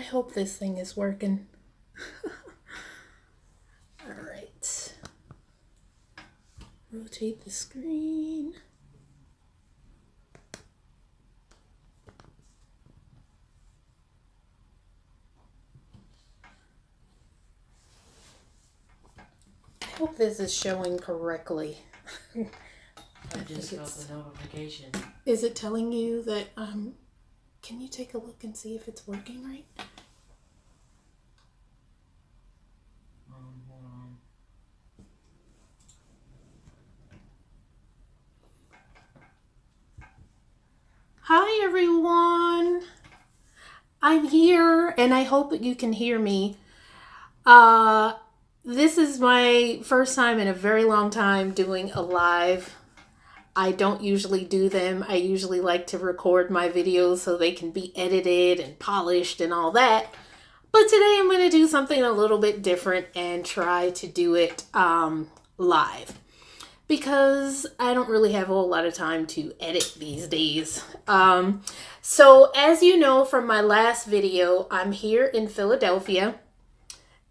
hope this thing is working. All right. Rotate the screen. I hope this is showing correctly. I just got the notification. Is it telling you that, can you take a look and see if it's working right? Hold on. Hi everyone! I'm here and I hope that you can hear me. This is my first time in a very long time doing a live. I don't usually do them. I usually like to record my videos so they can be edited and polished and all that. But today I'm going to do something a little bit different and try to do it live. Because I don't really have a whole lot of time to edit these days. So as you know from my last video, I'm here in Philadelphia.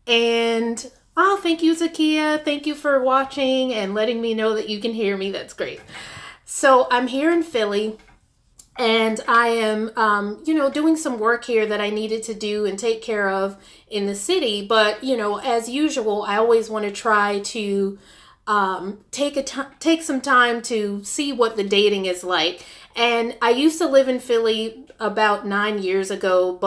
And oh, thank you, Zakia. Thank you for watching and letting me know that you can hear me. That's great. So I'm here in Philly and I am, doing some work here that I needed to do and take care of in the city. But, as usual, I always want to try to take some time to see what the dating is like. And I used to live in Philly about 9 years ago,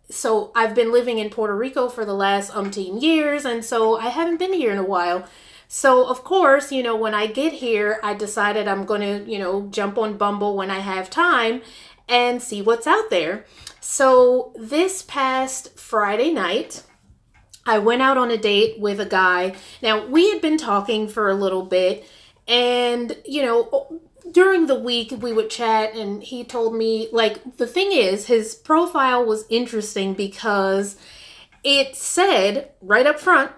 so I've been living in Puerto Rico for the last umpteen years, and so I haven't been here in a while. So, of course, when I get here, I decided I'm going to, jump on Bumble when I have time and see what's out there. So this past Friday night, I went out on a date with a guy. Now, we had been talking for a little bit, and, during the week we would chat, and he told me, the thing is, his profile was interesting because it said right up front,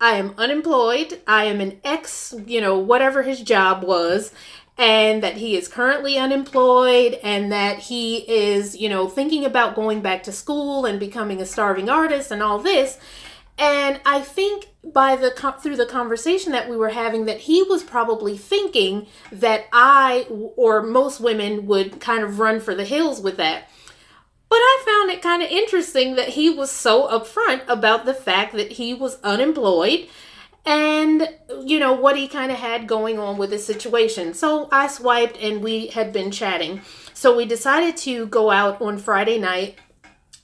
I am unemployed, I am an ex, whatever his job was, and that he is currently unemployed, and that he is, thinking about going back to school and becoming a starving artist and all this. And I think through the conversation that we were having, that he was probably thinking that I, or most women, would kind of run for the hills with that. But I found it kind of interesting that he was so upfront about the fact that he was unemployed and, what he kind of had going on with his situation. So I swiped and we had been chatting. So we decided to go out on Friday night.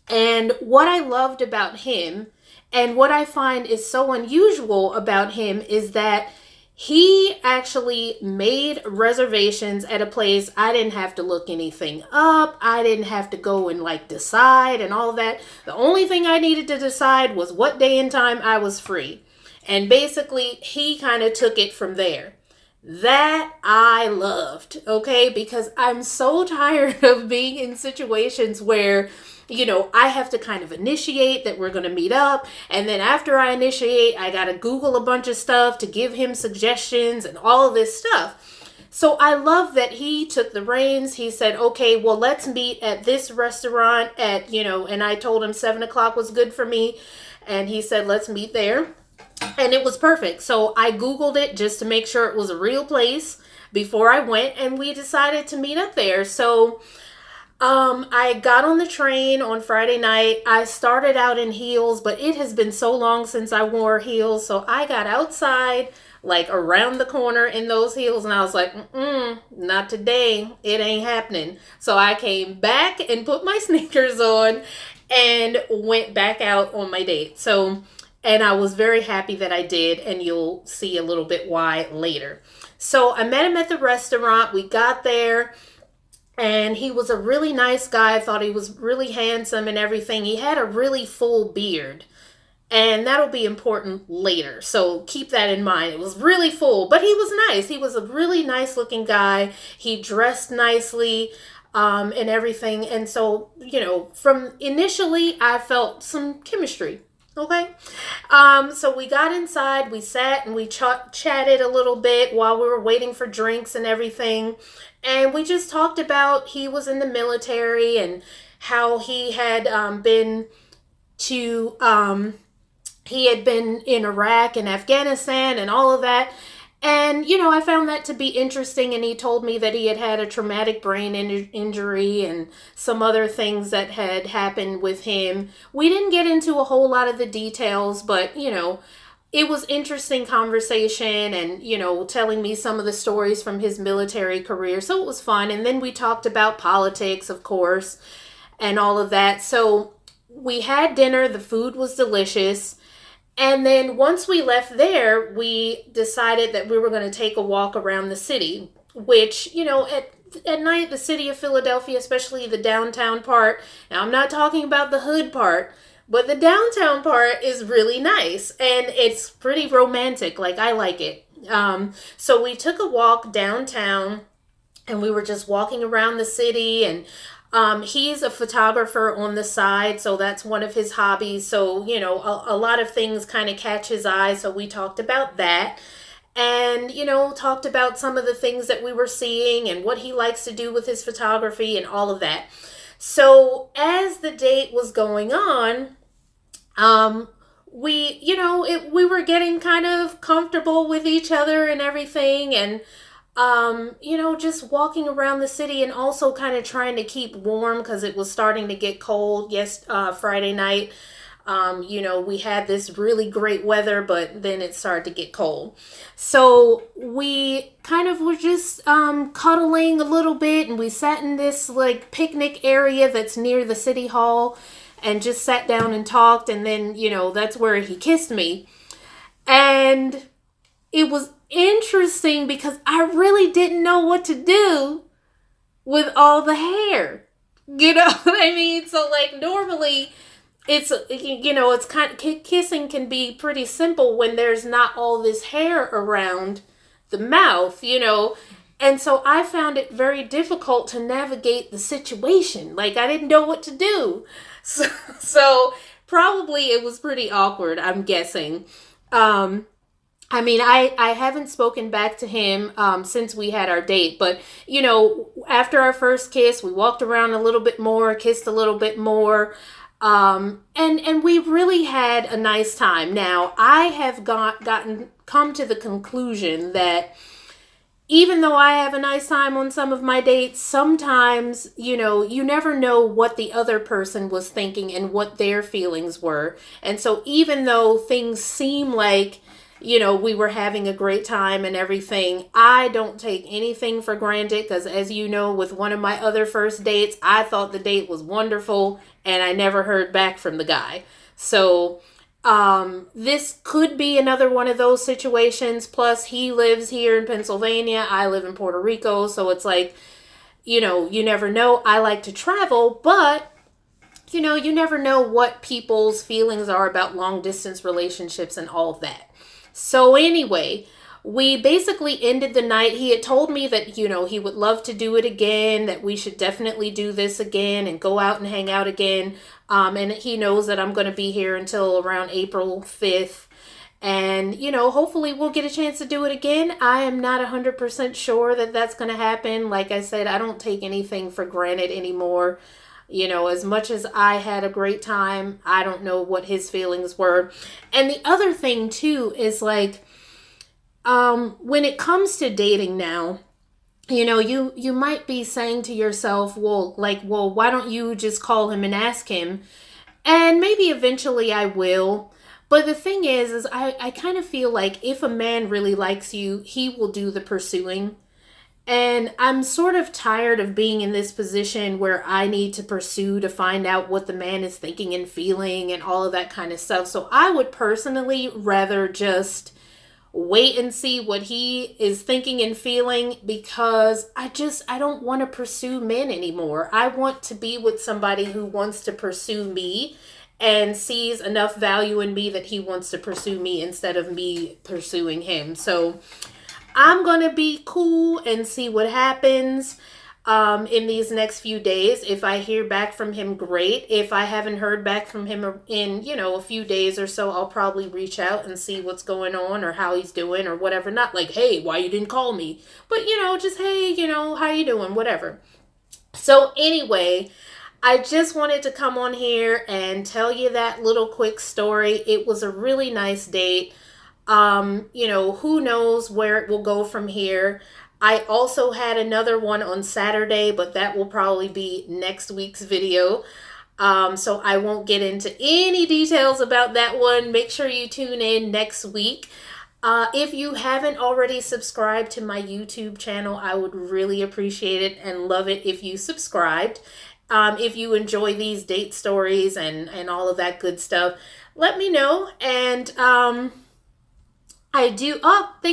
And what I loved about him, and what I find is so unusual about him, is that he actually made reservations at a place. I didn't have to look anything up. I didn't have to go and decide and all that. The only thing I needed to decide was what day and time I was free. And basically, he kind of took it from there. That I loved, okay? Because I'm so tired of being in situations where, I have to kind of initiate that we're going to meet up. And then after I initiate, I got to Google a bunch of stuff to give him suggestions and all of this stuff. So I love that he took the reins. He said, okay, well, let's meet at this restaurant at, and I told him 7 o'clock was good for me. And he said, let's meet there. And it was perfect. So I Googled it just to make sure it was a real place before I went. And we decided to meet up there. So I got on the train on Friday night. I started out in heels, but it has been so long since I wore heels. So I got outside, around the corner in those heels, and I was like, not today. It ain't happening. So I came back and put my sneakers on and went back out on my date. And I was very happy that I did, and you'll see a little bit why later. So I met him at the restaurant. We got there. And he was a really nice guy. I thought he was really handsome and everything. He had a really full beard. And that'll be important later. So keep that in mind. It was really full, but he was nice. He was a really nice looking guy. He dressed nicely and everything. And so, from initially, I felt some chemistry. Okay. So we got inside, we sat and we chatted a little bit while we were waiting for drinks and everything. And we just talked about he was in the military and how he had been to he had been in Iraq and Afghanistan and all of that. And, I found that to be interesting. And he told me that he had had a traumatic brain injury and some other things that had happened with him. We didn't get into a whole lot of the details, but, it was interesting conversation and, telling me some of the stories from his military career. So it was fun. And then we talked about politics, of course, and all of that. So we had dinner. The food was delicious. And then once we left there, we decided that we were going to take a walk around the city, which, at night, the city of Philadelphia, especially the downtown part, now I'm not talking about the hood part, but the downtown part is really nice and it's pretty romantic. Like, I like it. So we took a walk downtown and we were just walking around the city, and he's a photographer on the side, so that's one of his hobbies. So, a lot of things kind of catch his eye. So we talked about that and, talked about some of the things that we were seeing and what he likes to do with his photography and all of that. So as the date was going on, we were getting kind of comfortable with each other and everything. And just walking around the city and also kind of trying to keep warm because it was starting to get cold. Yes, Friday night, we had this really great weather, but then it started to get cold. So we kind of were just cuddling a little bit, and we sat in this like picnic area that's near the city hall and just sat down and talked. And then, that's where he kissed me. And it was interesting because I really didn't know what to do with all the hair. You know what I mean? So like normally it's kind of, kissing can be pretty simple when there's not all this hair around the mouth, And so I found it very difficult to navigate the situation. Like, I didn't know what to do. So probably it was pretty awkward, I'm guessing. I haven't spoken back to him since we had our date, but, after our first kiss, we walked around a little bit more, kissed a little bit more, and we really had a nice time. Now, I have come to the conclusion that even though I have a nice time on some of my dates, sometimes, you never know what the other person was thinking and what their feelings were. And so even though things seem like, we were having a great time and everything, I don't take anything for granted because, as you know, with one of my other first dates, I thought the date was wonderful and I never heard back from the guy. So this could be another one of those situations. Plus, he lives here in Pennsylvania. I live in Puerto Rico. So it's like, you never know. I like to travel, but, you never know what people's feelings are about long distance relationships and all of that. So anyway, we basically ended the night. He had told me that, he would love to do it again, that we should definitely do this again and go out and hang out again. And he knows that I'm going to be here until around April 5th. And, hopefully we'll get a chance to do it again. I am not 100% sure that that's going to happen. Like I said, I don't take anything for granted anymore. As much as I had a great time, I don't know what his feelings were. And the other thing too is like, when it comes to dating now, you might be saying to yourself, well, why don't you just call him and ask him? And maybe eventually I will. But the thing is I kind of feel like if a man really likes you, he will do the pursuing. And I'm sort of tired of being in this position where I need to pursue to find out what the man is thinking and feeling and all of that kind of stuff. So I would personally rather just wait and see what he is thinking and feeling, because I don't want to pursue men anymore. I want to be with somebody who wants to pursue me and sees enough value in me that he wants to pursue me instead of me pursuing him. So I'm going to be cool and see what happens in these next few days. If I hear back from him, great. If I haven't heard back from him in, a few days or so, I'll probably reach out and see what's going on or how he's doing or whatever. Not like, hey, why you didn't call me? But, just, hey, how you doing? Whatever. So anyway, I just wanted to come on here and tell you that little quick story. It was a really nice date. Who knows where it will go from here. I also had another one on Saturday, but that will probably be next week's video. So I won't get into any details about that one. Make sure you tune in next week. If you haven't already subscribed to my YouTube channel, I would really appreciate it and love it if you subscribed. If you enjoy these date stories and all of that good stuff, let me know. And thank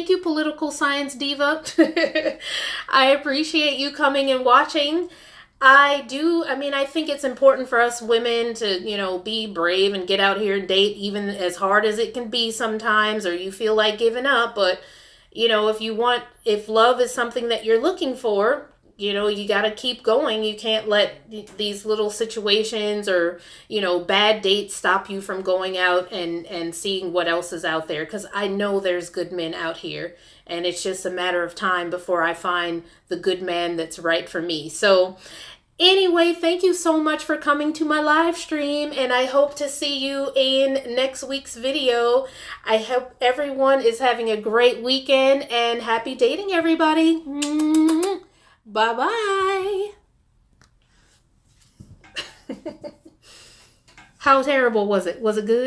you, Political Science Diva. I appreciate you coming and watching. I think it's important for us women to, be brave and get out here and date, even as hard as it can be sometimes, or you feel like giving up. But, if love is something that you're looking for, you got to keep going. You can't let these little situations or, bad dates stop you from going out and seeing what else is out there. Because I know there's good men out here, and it's just a matter of time before I find the good man that's right for me. So anyway, thank you so much for coming to my live stream, and I hope to see you in next week's video. I hope everyone is having a great weekend, and happy dating, everybody. Bye-bye. How terrible was it? Was it good?